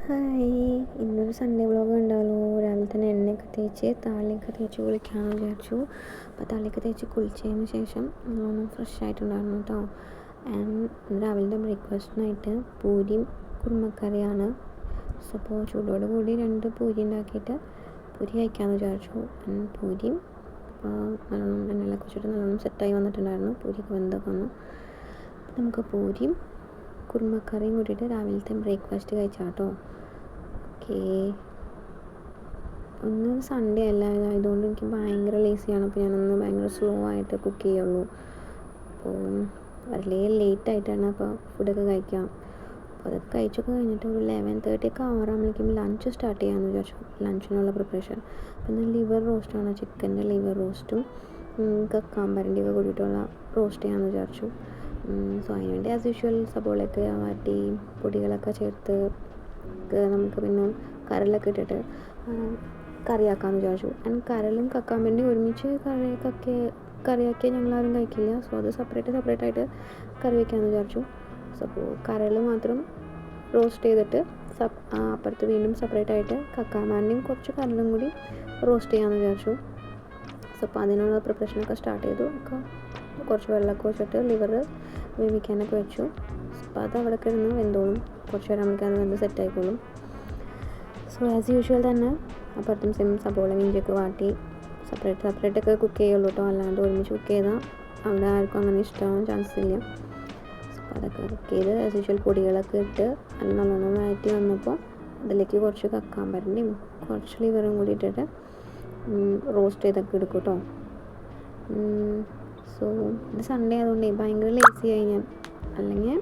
Hi, ഇന്നൊരു Sunday vlog ഉണ്ടാവുമല്ലോ. രാവിലെ തന്നെ എണ്ണയൊക്കെ തേച്ച് താളിയൊക്കെ തേച്ച് കുളിക്കാമെന്ന് വിചാരിച്ചു. അപ്പോൾ താളിയൊക്കെ തേച്ച് കുളിച്ചതിന് ശേഷം നല്ലോണം ഫ്രഷ് ആയിട്ടുണ്ടായിരുന്നു കേട്ടോ. ആൻഡ് രാവിലത്തെ ബ്രേക്ക്ഫാസ്റ്റിനായിട്ട് പൂരിയും കുറുമക്കറിയാണ്. സോ അപ്പോൾ ചൂടോട് കൂടി 2 പൂരി ഉണ്ടാക്കിയിട്ട് പൂരി കഴിക്കാമെന്ന് വിചാരിച്ചു. പൂരിയും അപ്പോൾ നല്ലോണം എണ്ണയിലൊക്കെ വെച്ചിട്ട് നല്ലോണം സെറ്റായി വന്നിട്ടുണ്ടായിരുന്നു. പൂരിയൊക്കെ വെന്തൊക്കെ വന്നു. നമുക്ക് പൂരിയും കുറുമക്കറിയും കൂട്ടിയിട്ട് രാവിലത്തെ ബ്രേക്ക്ഫാസ്റ്റ് കഴിച്ചാൽ കേട്ടോ. ഓക്കേ, ഒന്ന് സൺഡേ അല്ല ആയതുകൊണ്ട് എനിക്ക് ഭയങ്കര ലേസിയാണ്. അപ്പോൾ ഞാനൊന്ന് ഭയങ്കര സ്ലോ ആയിട്ട് കുക്ക് ചെയ്യുള്ളൂ. അപ്പോൾ വളരെ ലേറ്റായിട്ടാണ് അപ്പോൾ ഫുഡൊക്കെ കഴിക്കാം. അപ്പോൾ അതൊക്കെ കഴിച്ചൊക്കെ കഴിഞ്ഞിട്ട് ഒരു 11:30 ഒക്കെ ആവുമ്പോഴേക്കും ലഞ്ച് സ്റ്റാർട്ട് ചെയ്യാമെന്ന് വിചാരിച്ചു. ലഞ്ചിനുള്ള പ്രിപ്പറേഷൻ. അപ്പോൾ ഇന്ന് ലിവർ റോസ്റ്റാണ്, ചിക്കൻ്റെ ലിവർ റോസ്റ്റും കക്കാമ്പരണ്ടിയൊക്കെ കൂടിയിട്ടുള്ള റോസ്റ്റ് ചെയ്യാമെന്ന് വിചാരിച്ചു. സോ അതിനുവേണ്ടി ആസ് യൂഷ്വൽ സബോളയൊക്കെ വാട്ടി പൊടികളൊക്കെ ചേർത്ത് നമുക്ക് പിന്നെ കരലൊക്കെ ഇട്ടിട്ട് കറിയാക്കാമെന്ന് വിചാരിച്ചു. ആൻഡ് കരലും കക്കാമ്പരണ്ടി ഒരുമിച്ച് കറിയാക്കിയാൽ ഞങ്ങളാരും കഴിക്കില്ല. സോ അത് സെപ്പറേറ്റ് ആയിട്ട് കറി വയ്ക്കാമെന്ന് വിചാരിച്ചു. സോ അപ്പോൾ കരൽ മാത്രം റോസ്റ്റ് ചെയ്തിട്ട് അപ്പുറത്ത് വീണ്ടും സെപ്പറേറ്റ് ആയിട്ട് കക്കാമ്പരണ്ടിയും കുറച്ച് കരലും കൂടി റോസ്റ്റ് ചെയ്യാമെന്ന് വിചാരിച്ചു. സോ അപ്പോൾ അതിനുള്ള പ്രിപ്പറേഷനൊക്കെ സ്റ്റാർട്ട് ചെയ്തു. കുറച്ച് വെള്ളമൊക്കെ വെച്ചിട്ട് ലിവർ വേവിക്കാനൊക്കെ വെച്ചു. അപ്പോൾ അത് അവിടെ കിടന്ന് വെന്തോളും. കുറച്ച് നേരം നമുക്ക് അത് വെന്ത് സെറ്റായിക്കോളും. സോ ആസ് യൂഷ്വൽ തന്നെ അപ്പുറത്തും സബോള ഇഞ്ചിയൊക്കെ വാട്ടി സെപ്പറേറ്റൊക്കെ കുക്ക് ചെയ്യുള്ളൂ കേട്ടോ. അല്ലാണ്ട് ഒരുമിച്ച് കുക്ക് ചെയ്താൽ അവിടെ ആർക്കും അങ്ങനെ ഇഷ്ടമാവാൻ ചാൻസ് ഇല്ല. സോ അപ്പോൾ അതൊക്കെ കുക്ക് ചെയ്ത് ആസ് യൂഷ്വൽ പൊടികളൊക്കെ ഇട്ട് അത് നല്ലോണം വഴറ്റി വന്നപ്പോൾ അതിലേക്ക് കുറച്ച് കക്കാമ്പരണ്ടിയും കുറച്ച് ലിവറും കൂടി ഇട്ടിട്ട് റോസ്റ്റ് ചെയ്തൊക്കെ എടുക്കും കേട്ടോ. സോ ഇത് സൺഡേ ആയതുകൊണ്ട് ഭയങ്കര ലേസി ആയി ഞാൻ. അല്ലെങ്കിൽ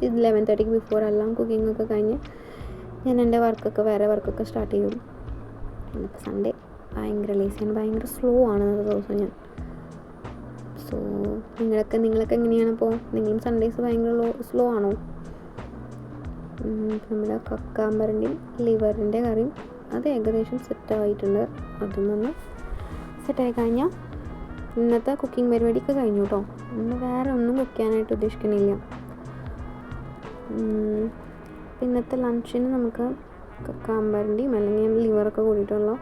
11:30 ബിഫോർ എല്ലാം കുക്കിങ്ങൊക്കെ കഴിഞ്ഞ് ഞാൻ എൻ്റെ വേറെ വർക്കൊക്കെ സ്റ്റാർട്ട് ചെയ്യും. ഇപ്പോൾ സൺഡേ ഭയങ്കര ലേസിയാണ്, ഭയങ്കര സ്ലോ ആണ് ഇന്നത്തെ ദിവസം ഞാൻ. സോ നിങ്ങളൊക്കെ എങ്ങനെയാണ്? അപ്പോൾ നിങ്ങളും സൺഡേസ് ഭയങ്കര സ്ലോ ആണോ? നമ്മുടെ കക്കാമ്പരണ്ടിയും ലിവറിൻ്റെ കറിയും അത് ഏകദേശം സെറ്റായിട്ടുണ്ട്. അതും ഒന്ന് സെറ്റായി കഴിഞ്ഞാൽ ഇന്നത്തെ കുക്കിംഗ് പരിപാടിയൊക്കെ കഴിഞ്ഞു കേട്ടോ. ഇന്ന് വേറെ ഒന്നും കുക്ക് ചെയ്യാനായിട്ട് ഉദ്ദേശിക്കുന്നില്ല. ഇന്നത്തെ ലഞ്ചിന് നമുക്ക് കക്കാമ്പരണ്ടിയും അല്ലെങ്കിൽ ലിവറൊക്കെ കൂടിയിട്ടുള്ള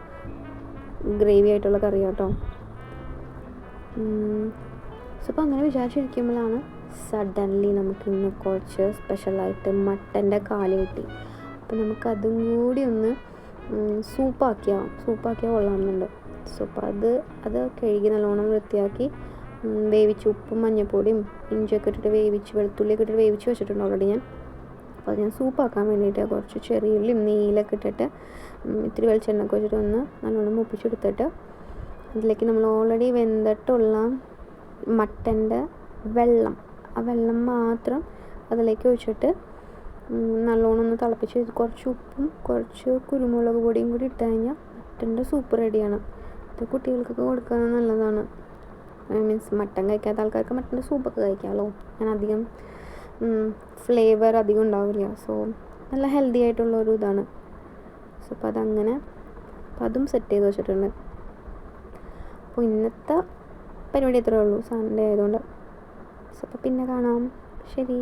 ഗ്രേവി ആയിട്ടുള്ള കറി കേട്ടോ. സോ അപ്പോൾ അങ്ങനെ വിചാരിച്ചിരിക്കുമ്പോഴാണ് സഡൻലി നമുക്കിന്ന് കുറച്ച് സ്പെഷ്യലായിട്ട് മട്ടൻ്റെ കാല് കിട്ടി. അപ്പോൾ നമുക്കതും കൂടി ഒന്ന് സൂപ്പാക്കിയാൽ കൊള്ളാമെന്നുണ്ട്. സോ അപ്പോൾ അത് കഴുകി നല്ലോണം വൃത്തിയാക്കി വേവിച്ച് ഉപ്പും മഞ്ഞൾപ്പൊടിയും ഇഞ്ചിയൊക്കെ ഇട്ടിട്ട് വെളുത്തുള്ളിയൊക്കെ ഇട്ടിട്ട് വേവിച്ച് വെച്ചിട്ടുണ്ട് ഓൾറെഡി ഞാൻ. അപ്പോൾ അത് ഞാൻ സൂപ്പാക്കാൻ വേണ്ടിയിട്ട് കുറച്ച് ചെറിയുള്ളിയും നെയ്യിലൊക്കെ ഇട്ടിട്ട് ഇത്തിരി വെളിച്ചെണ്ണയൊക്കെ വെച്ചിട്ട് ഒന്ന് നല്ലോണം മുപ്പിച്ചെടുത്തിട്ട് അതിലേക്ക് നമ്മൾ ഓൾറെഡി വെന്തിട്ടുള്ള മട്ടൻ്റെ ആ വെള്ളം മാത്രം അതിലേക്ക് ഒഴിച്ചിട്ട് നല്ലോണം ഒന്ന് തിളപ്പിച്ച് കുറച്ച് ഉപ്പും കുറച്ച് കുരുമുളക് പൊടിയും കൂടി ഇട്ട് കഴിഞ്ഞാൽ മട്ടൻ്റെ സൂപ്പ് റെഡിയാണ്. ഇത് കുട്ടികൾക്കൊക്കെ കൊടുക്കാൻ നല്ലതാണ്. മീൻസ് മട്ടൻ കഴിക്കാത്ത ആൾക്കാർക്ക് മട്ടൻ്റെ സൂപ്പൊക്കെ കഴിക്കാമല്ലോ. ഞാൻ അധികം ഫ്ലേവർ അധികം ഉണ്ടാവില്ല. സോ നല്ല ഹെൽത്തി ആയിട്ടുള്ളൊരു ഇതാണ്. സോ അപ്പോൾ അതും സെറ്റ് ചെയ്ത് വെച്ചിട്ടുണ്ട്. അപ്പോൾ ഇന്നത്തെ പരിപാടി ഇത്രയേ ഉള്ളൂ, സൺഡേ ആയതുകൊണ്ട്. സോ അപ്പോൾ പിന്നെ കാണാം. ശരി.